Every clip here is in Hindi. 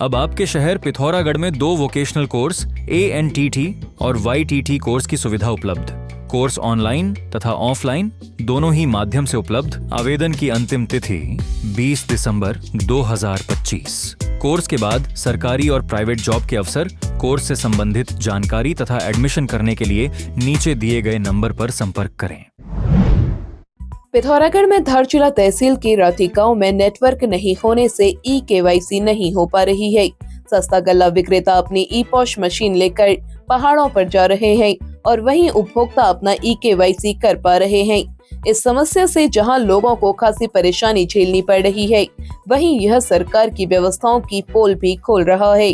अब आपके शहर पिथौरागढ़ में 2 वोकेशनल कोर्स ANTT और YTT कोर्स की सुविधा उपलब्ध। कोर्स ऑनलाइन तथा ऑफलाइन दोनों ही माध्यम से उपलब्ध। आवेदन की अंतिम तिथि 20 दिसंबर 2025। कोर्स के बाद सरकारी और प्राइवेट जॉब के अवसर। कोर्स से संबंधित जानकारी तथा एडमिशन करने के लिए नीचे दिए गए नंबर पर संपर्क करें। पिथौरागढ़ में धारचूला तहसील की राठी गांव में नेटवर्क नहीं होने से KYC नहीं हो पा रही है। सस्ता गल्ला विक्रेता अपनी ई-पॉश मशीन लेकर पहाड़ों पर जा रहे हैं और वहीं उपभोक्ता अपना KYC कर पा रहे हैं। इस समस्या से जहां लोगों को खासी परेशानी झेलनी पड़ रही है, वहीं यह सरकार की व्यवस्थाओं की पोल भी खोल रहा है।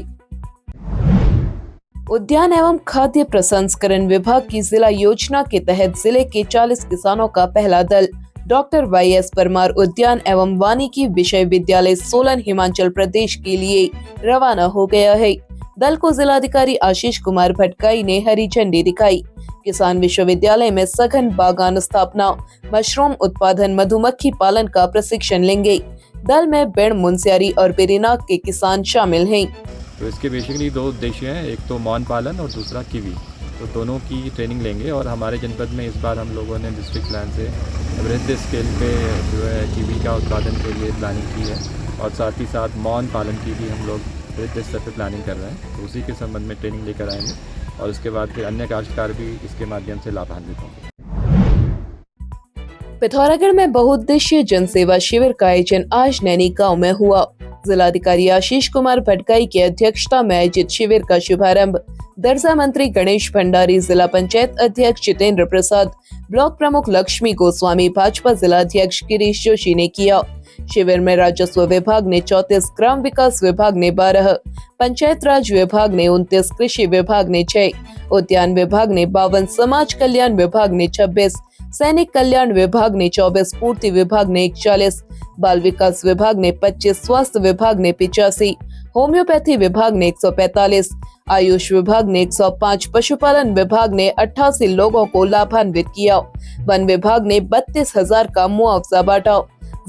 उद्यान एवं खाद्य प्रसंस्करण विभाग की जिला योजना के तहत जिले के 40 किसानों का पहला दल डॉक्टर YS परमार उद्यान एवं वानिकी विषय विद्यालय सोलन हिमाचल प्रदेश के लिए रवाना हो गया है। दल को जिलाधिकारी आशीष कुमार भटगाई ने हरी झंडी दिखाई। किसान विश्वविद्यालय में सघन बागान स्थापना, मशरूम उत्पादन, मधुमक्खी पालन का प्रशिक्षण लेंगे। दल में बेड़ मुंसियारी और बेरीनाग के किसान शामिल हैं। तो इसके बेसिकली 2 उद्देश्य हैं, एक तो मौन पालन और दूसरा कीवी। तो दोनों की ट्रेनिंग लेंगे और हमारे जनपद में इस बार हम लोगों ने डिस्ट्रिक्ट प्लान से वृहद स्केल पे जो है कीवी का उत्पादन के लिए प्लानिंग की है और साथ ही साथ मौन पालन की भी हम लोग वृहद स्तर पर प्लानिंग कर रहे हैं। तो उसी के संबंध में ट्रेनिंग लेकर आएंगे और उसके बाद फिर अन्य काश्तकार भी इसके माध्यम से लाभान्वित होंगे। पिथौरागढ़ में बहुउद्देशीय जनसेवा शिविर का आयोजन आज नैनी गांव में हुआ। जिलाधिकारी आशीष कुमार भटगाई की अध्यक्षता में आयोजित शिविर का शुभारंभ दर्जा मंत्री गणेश भंडारी, जिला पंचायत अध्यक्ष जितेंद्र प्रसाद, ब्लॉक प्रमुख लक्ष्मी गोस्वामी, भाजपा जिला अध्यक्ष गिरीश जोशी ने किया। शिविर में राजस्व विभाग ने 34, ग्राम विकास विभाग ने 12, पंचायत राज विभाग ने 29, कृषि विभाग ने 6, उद्यान विभाग ने 52, समाज कल्याण विभाग ने 26, सैनिक कल्याण विभाग ने 24, पूर्ति विभाग ने 41, बाल विकास विभाग ने 25, स्वास्थ्य विभाग ने 85, होम्योपैथी विभाग ने 145, आयुष विभाग ने 105, पशुपालन विभाग ने 88 लोगों को लाभान्वित किया। वन विभाग ने 32,000 का मुआवजा बांटा।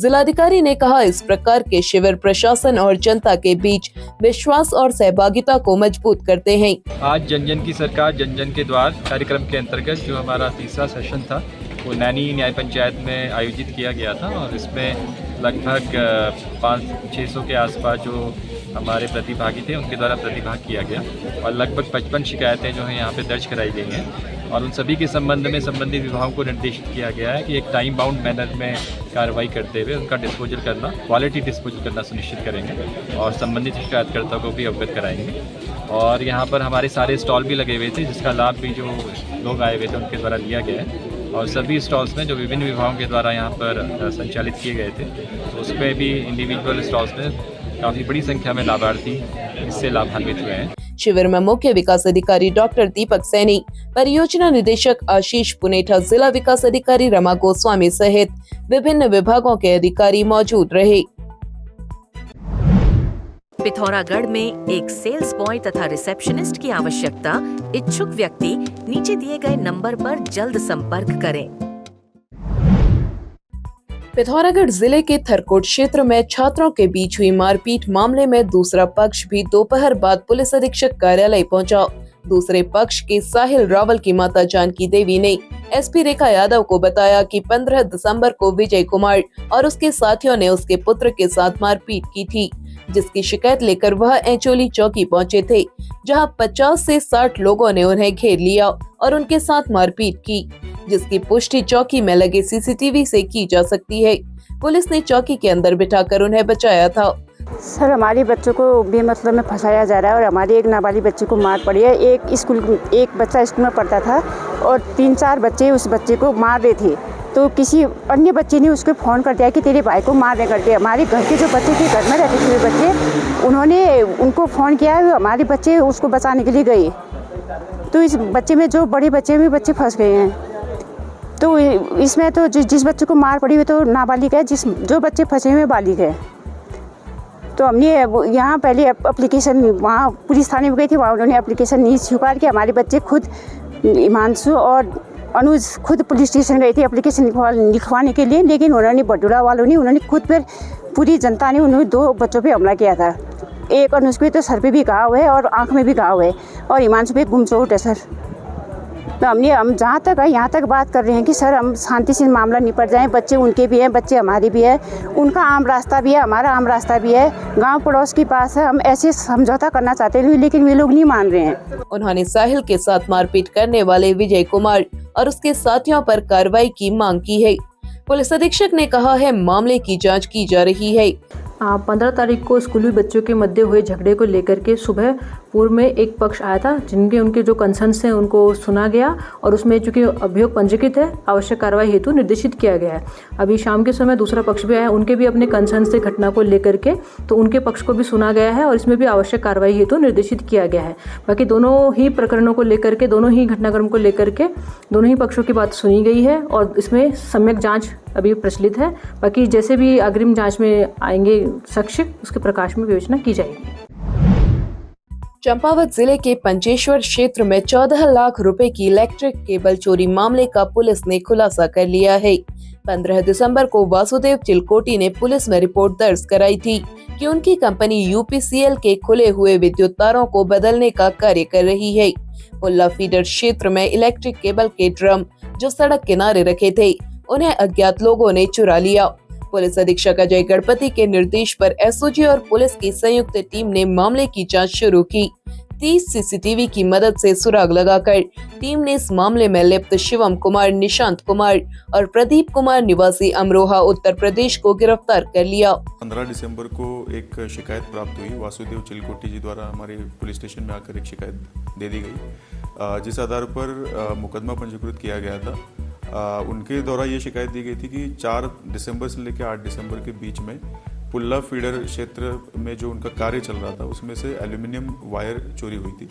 जिलाधिकारी ने कहा, इस प्रकार के शिविर प्रशासन और जनता के बीच विश्वास और सहभागिता को मजबूत करते हैं। आज जन जन की सरकार जन जन के द्वार कार्यक्रम के अंतर्गत जो हमारा तीसरा सेशन था वो नैनी न्याय पंचायत में आयोजित किया गया था और इसमें लगभग 500-600 के आसपास जो हमारे प्रतिभागी थे उनके द्वारा प्रतिभाग किया गया और लगभग 55 शिकायतें जो हैं यहाँ पे दर्ज कराई गई हैं और उन सभी के संबंध में संबंधित विभागों को निर्देशित किया गया है कि एक टाइम बाउंड मैनर में कार्रवाई करते हुए उनका डिस्पोजल करना, क्वालिटी डिस्पोजल करना सुनिश्चित करेंगे और संबंधित शिकायतकर्ता को भी अवगत कराएंगे। और यहाँ पर हमारे सारे स्टॉल भी लगे हुए थे जिसका लाभ भी जो लोग आए हुए थे उनके द्वारा लिया गया है और सभी स्टॉल्स में जो विभिन्न विभागों के द्वारा यहाँ पर संचालित किए गए थे उसमें भी इंडिविजुअल स्टॉल्स में काफ़ी बड़ी संख्या में लाभार्थी इससे लाभान्वित हुए हैं। शिविर में मुख्य विकास अधिकारी डॉक्टर दीपक सैनी, परियोजना निदेशक आशीष पुनेठा, जिला विकास अधिकारी रमा गोस्वामी सहित विभिन्न विभागों के अधिकारी मौजूद रहे। पिथौरागढ़ में एक सेल्स बॉय तथा रिसेप्शनिस्ट की आवश्यकता। इच्छुक व्यक्ति नीचे दिए गए नंबर पर जल्द संपर्क करें। पिथौरागढ़ जिले के थरकोट क्षेत्र में छात्रों के बीच हुई मारपीट मामले में दूसरा पक्ष भी दोपहर बाद पुलिस अधीक्षक कार्यालय पहुंचा। दूसरे पक्ष के साहिल रावल की माता जानकी देवी ने SP रेखा यादव को बताया कि 15 दिसंबर को विजय कुमार और उसके साथियों ने उसके पुत्र के साथ मारपीट की थी, जिसकी शिकायत लेकर वह एंचोली चौकी पहुंचे थे, जहां 50 से 60 लोगों ने उन्हें घेर लिया और उनके साथ मारपीट की, जिसकी पुष्टि चौकी में लगे CCTV से की जा सकती है। पुलिस ने चौकी के अंदर बिठाकर उन्हें बचाया था। सर, हमारे बच्चों को बेमतलब में फंसाया जा रहा है और हमारे एक नाबालिग बच्चे को मार पड़ी है। एक बच्चा स्कूल में पढ़ता था और 3-4 बच्चे उस बच्चे को मार रहे थे, तो किसी अन्य बच्चे ने उसको फ़ोन कर दिया कि तेरे भाई को मारने करते। हमारे घर के जो बच्चे थे, घर में रहते थे बच्चे, उन्होंने उनको फ़ोन किया, हमारे बच्चे उसको बचाने के लिए गए, तो इस बच्चे में जो बड़े बच्चे भी बच्चे फंस गए हैं। तो इसमें तो जिस बच्चे को मार पड़ी हुई तो नाबालिग है, जो बच्चे फंसे हुए बालिग है। तो हमने यहाँ पहले एप्लीकेशन वहाँ पुलिस थाने में गई थी, वहाँ उन्होंने एप्लीकेशन नहीं स्वीकार किया। हमारे बच्चे खुद हिमांशु और अनुज खुद पुलिस स्टेशन गए थे एप्लीकेशन लिखवाने के लिए, लेकिन उन्होंने बडूला वालों ने उन्होंने खुद पर पूरी जनता ने उन्होंने 2 बच्चों पे हमला किया था। एक अनुष्का तो सर पे भी घाव है और आँख में भी घाव है और हिमांशु पे गुमचोट है सर। तो हम जहाँ तक है यहाँ तक बात कर रहे हैं कि सर हम शांति से मामला निपट जाएं। बच्चे उनके भी हैं, बच्चे हमारे भी हैं, उनका आम रास्ता भी है, हमारा आम रास्ता भी है, गांव पड़ोस के पास है। हम ऐसे समझौता करना चाहते हैं लेकिन वे लोग नहीं मान रहे हैं। उन्होंने साहिल के साथ मारपीट करने वाले विजय कुमार और उसके साथियों पर कार्रवाई की मांग की है। पुलिस अधीक्षक ने कहा है मामले की जाँच की जा रही है। 15 तारीख को स्कूली बच्चों के मध्य हुए झगड़े को लेकर के सुबह पूर्व में एक पक्ष आया था जिनके उनके जो कंसर्न्स हैं उनको सुना गया और उसमें चूंकि अभियोग पंजीकृत है आवश्यक कार्रवाई हेतु निर्देशित किया गया है। अभी शाम के समय दूसरा पक्ष भी आया, उनके भी अपने कंसर्न्स थे घटना को लेकर के, तो उनके पक्ष को भी सुना गया है और इसमें भी आवश्यक कार्रवाई हेतु निर्देशित किया गया है। बाकी दोनों ही प्रकरणों को लेकर के, दोनों ही घटनाक्रम को लेकर के दोनों ही पक्षों की बात सुनी गई है और इसमें सम्यक जाँच अभी प्रचलित है। बाकी जैसे भी अग्रिम जाँच में आएंगे साक्ष्य उसके प्रकाश में विवेचना की जाएगी। चंपावत जिले के पंचेश्वर क्षेत्र में 14 लाख रुपए की इलेक्ट्रिक केबल चोरी मामले का पुलिस ने खुलासा कर लिया है। 15 दिसंबर को वासुदेव चिलकोटी ने पुलिस में रिपोर्ट दर्ज कराई थी कि उनकी कंपनी यूपीसीएल के खुले हुए विद्युत तारों को बदलने का कार्य कर रही है। पुल्ला फीडर क्षेत्र में इलेक्ट्रिक केबल के ड्रम जो सड़क किनारे रखे थे उन्हें अज्ञात लोगों ने चुरा लिया। पुलिस अधीक्षक अजय गणपति के निर्देश पर एसओजी और पुलिस की संयुक्त टीम ने मामले की जांच शुरू की। 30 सीसीटीवी की मदद से सुराग लगाकर टीम ने इस मामले में लिप्त शिवम कुमार, निशांत कुमार और प्रदीप कुमार निवासी अमरोहा उत्तर प्रदेश को गिरफ्तार कर लिया। 15 दिसंबर को एक शिकायत प्राप्त हुई। वासुदेव चिलकोटी जी द्वारा हमारे पुलिस स्टेशन में आकर एक शिकायत दे दी गई, जिस आधार पर मुकदमा पंजीकृत किया गया था। उनके द्वारा ये शिकायत दी गई थी कि 4 दिसंबर से लेकर 8 दिसंबर के बीच में पुल्ला फीडर क्षेत्र में जो उनका कार्य चल रहा था उसमें से एल्यूमिनियम वायर चोरी हुई थी।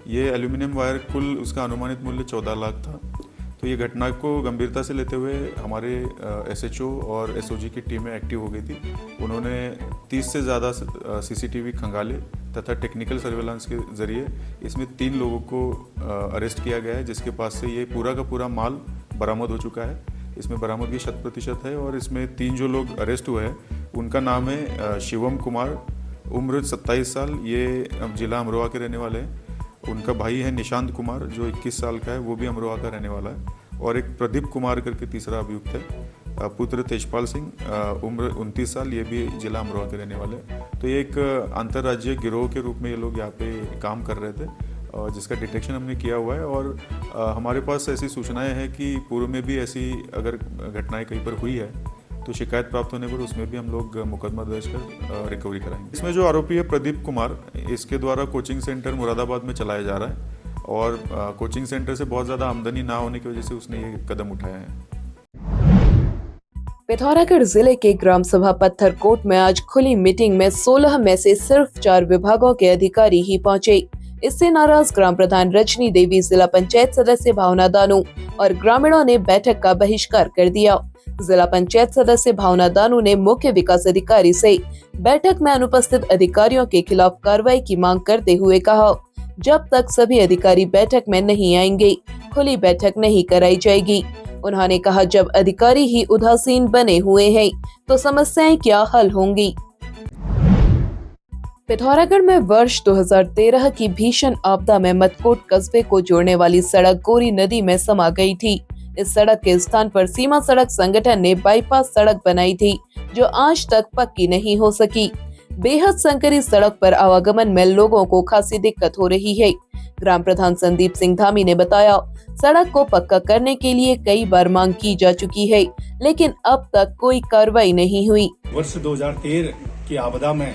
ये एल्यूमिनियम वायर कुल उसका अनुमानित मूल्य 14 लाख था। तो ये घटना को गंभीरता से लेते हुए हमारे एसएचओ और एसओजी की टीमें एक्टिव हो गई थी। उन्होंने 30 से ज़्यादा सीसीटीवी खंगाले तथा टेक्निकल सर्वेलेंस के जरिए इसमें 3 लोगों को अरेस्ट किया गया है, जिसके पास से ये पूरा का पूरा माल बरामद हो चुका है। इसमें बरामदगी 100% है और इसमें 3 जो लोग अरेस्ट हुए हैं उनका नाम है शिवम कुमार, उम्र 27 साल, ये जिला अमरोहा के रहने वाले हैं। उनका भाई है निशांत कुमार जो 21 साल का है, वो भी अमरोहा का रहने वाला है। और एक प्रदीप कुमार करके तीसरा अभियुक्त है, पुत्र तेजपाल सिंह, उम्र 29 साल, ये भी जिला अमरोहा के रहने वाले हैं। तो ये एक अंतर्राज्यीय गिरोह के रूप में ये लोग यहाँ पे काम कर रहे थे, जिसका डिटेक्शन हमने किया हुआ है। और हमारे पास ऐसी सूचनाएं हैं कि पूर्व में भी ऐसी अगर घटनाएं कहीं पर हुई है तो शिकायत प्राप्त होने पर उसमें भी हम लोग मुकदमा दर्ज कर रिकवरी कराएंगे। इसमें जो आरोपी है प्रदीप कुमार, इसके द्वारा कोचिंग सेंटर मुरादाबाद में चलाया जा रहा है और कोचिंग सेंटर से बहुत ज़्यादा आमदनी ना होने की वजह से उसने ये कदम उठाया है। पिथौरागढ़ जिले के ग्राम सभा पत्थरकोट में आज खुली मीटिंग में 16 में से सिर्फ 4 विभागों के अधिकारी ही पहुंचे। इससे नाराज ग्राम प्रधान रजनी देवी, जिला पंचायत सदस्य भावना दानू और ग्रामीणों ने बैठक का बहिष्कार कर दिया। जिला पंचायत सदस्य भावना दानू ने मुख्य विकास अधिकारी से बैठक में अनुपस्थित अधिकारियों के खिलाफ कार्रवाई की मांग करते हुए कहा, जब तक सभी अधिकारी बैठक में नहीं आएंगे खुली बैठक नहीं कराई जाएगी। उन्होंने कहा, जब अधिकारी ही उदासीन बने हुए हैं तो समस्याएं क्या हल होंगी। पिथौरागढ़ में वर्ष 2013 की भीषण आपदा में मटकोट कस्बे को जोड़ने वाली सड़क गोरी नदी में समा गई थी। इस सड़क के स्थान पर सीमा सड़क संगठन ने बाईपास सड़क बनाई थी जो आज तक पक्की नहीं हो सकी। बेहद संकरी सड़क पर आवागमन में लोगों को खासी दिक्कत हो रही है। ग्राम प्रधान संदीप सिंह धामी ने बताया, सड़क को पक्का करने के लिए कई बार मांग की जा चुकी है, लेकिन अब तक कोई कार्रवाई नहीं हुई। वर्ष 2013 की आपदा में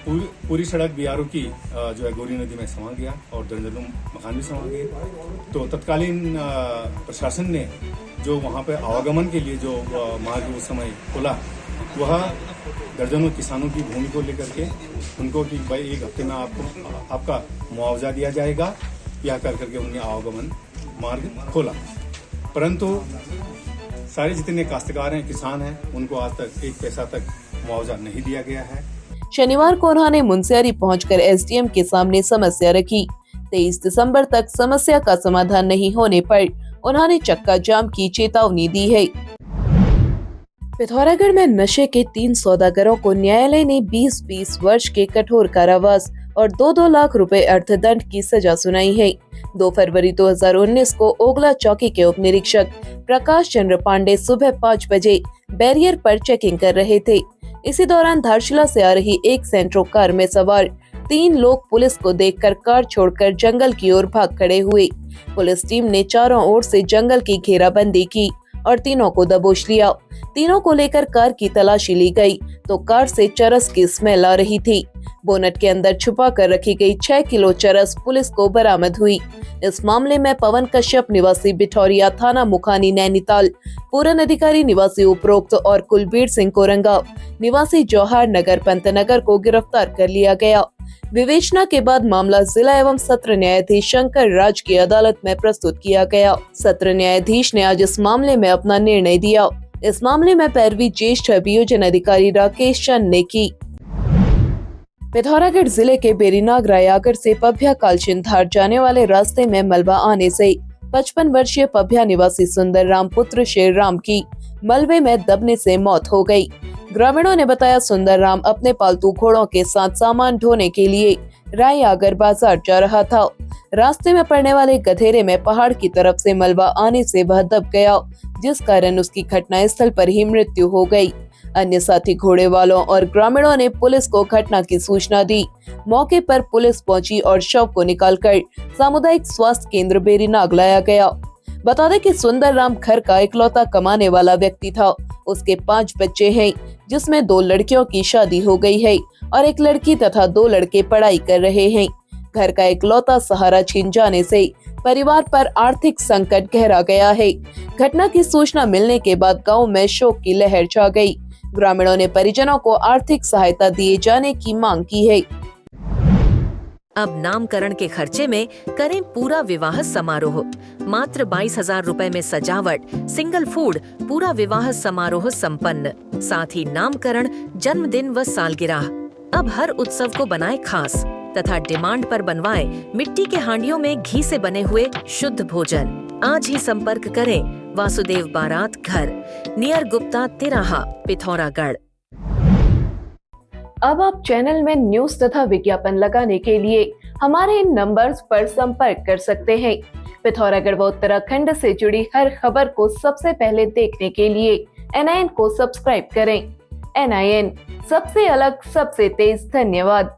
पूरी सड़क बीआरओ की जो है गोरी नदी में समा गया और दर्जनों मकान भी समा गए। तो तत्कालीन प्रशासन ने जो वहाँ पे आवागमन के लिए जो मार्ग उस समय खोला, वह दर्जनों किसानों की भूमि को लेकर के उनको कि भाई 1 हफ्ते में आपका मुआवजा दिया जाएगा, यह कर करके उन्हें आवागमन मार्ग खोला। परंतु सारे जितने काश्तकार हैं, किसान हैं, उनको आज तक 1 पैसा तक मुआवजा नहीं दिया गया है। शनिवार को उन्होंने मुनस्यारी पहुंचकर एसडीएम के सामने समस्या रखी। 23 दिसंबर तक समस्या का समाधान नहीं होने पर उन्होंने चक्का जाम की चेतावनी दी है। पिथौरागढ़ में नशे के 3 सौदागरों को न्यायालय ने 20-20 वर्ष के कठोर कारावास और 2-2 लाख रुपए अर्थदंड की सजा सुनाई है। 2 फरवरी 2019 को ओगला चौकी के उप निरीक्षक प्रकाश चंद्र पांडे सुबह 5 बजे बैरियर पर चेकिंग कर रहे थे। इसी दौरान धारशिला से आ रही एक सेंट्रो कार में सवार 3 लोग पुलिस को देखकर कार छोड़कर जंगल की ओर भाग खड़े हुए। पुलिस टीम ने चारों ओर से जंगल की घेराबंदी की और तीनों को दबोच लिया। तीनों को लेकर कार की तलाशी ली गई तो कार से चरस की स्मेल आ रही थी। बोनट के अंदर छुपा कर रखी गई 6 किलो चरस पुलिस को बरामद हुई। इस मामले में पवन कश्यप निवासी बिठौरिया थाना मुखानी नैनीताल, पूरन अधिकारी निवासी उपरोक्त और कुलबीर सिंह कोरंगा निवासी जौहार नगर पंतनगर को गिरफ्तार कर लिया गया। विवेचना के बाद मामला जिला एवं सत्र न्यायाधीश शंकर राज की अदालत में प्रस्तुत किया गया। सत्र न्यायाधीश ने आज इस मामले में अपना निर्णय दिया। इस मामले में पैरवी ज्येष्ठ अभियोजन अधिकारी राकेश चंद ने की। पिथौरागढ़ जिले के बेरीनाग रायागढ़ से पभ्या कालचिन धार जाने वाले रास्ते में मलबा आने से 55 वर्षीय पभ्या निवासी सुंदर राम पुत्र शेर राम की मलबे में दबने से मौत हो गई। ग्रामीणों ने बताया सुंदर राम अपने पालतू घोड़ों के साथ सामान ढोने के लिए रायआगर बाजार जा रहा था। रास्ते में पड़ने वाले गधेरे में पहाड़ की तरफ से मलबा आने से वह दब गया, जिस कारण उसकी घटनास्थल पर ही मृत्यु हो गई। अन्य साथी घोड़े वालों और ग्रामीणों ने पुलिस को घटना की सूचना दी। मौके पर पुलिस पहुंची और शव को निकालकर सामुदायिक स्वास्थ्य केंद्र बेरीनाग लाया गया। बता दें कि सुंदर राम घर का इकलौता कमाने वाला व्यक्ति था। उसके 5 बच्चे हैं, जिसमें 2 लड़कियों की शादी हो गई है और 1 लड़की तथा 2 लड़के पढ़ाई कर रहे हैं। घर का इकलौता सहारा छीन जाने से परिवार पर आर्थिक संकट गहरा गया है। घटना की सूचना मिलने के बाद गांव में शोक की लहर छा गई। ग्रामीणों ने परिजनों को आर्थिक सहायता दिए जाने की मांग की है। अब नामकरण के खर्चे में करें पूरा विवाह समारोह। मात्र 22,000 रुपए में सजावट, सिंगल फूड, पूरा विवाह समारोह संपन्न। साथ ही नामकरण, जन्मदिन व सालगिरह। अब हर उत्सव को बनाए खास तथा डिमांड पर बनवाएं मिट्टी के हांडियों में घी से बने हुए शुद्ध भोजन। आज ही संपर्क करें वासुदेव बारात घर, नियर गुप्ता तिराहा, पिथौरागढ़। अब आप चैनल में न्यूज तथा विज्ञापन लगाने के लिए हमारे इन नंबर्स पर संपर्क कर सकते हैं। पिथौरागढ़ व उत्तराखंड से जुड़ी हर खबर को सबसे पहले देखने के लिए NIN को सब्सक्राइब करें। NIN, सबसे अलग, सबसे तेज। धन्यवाद।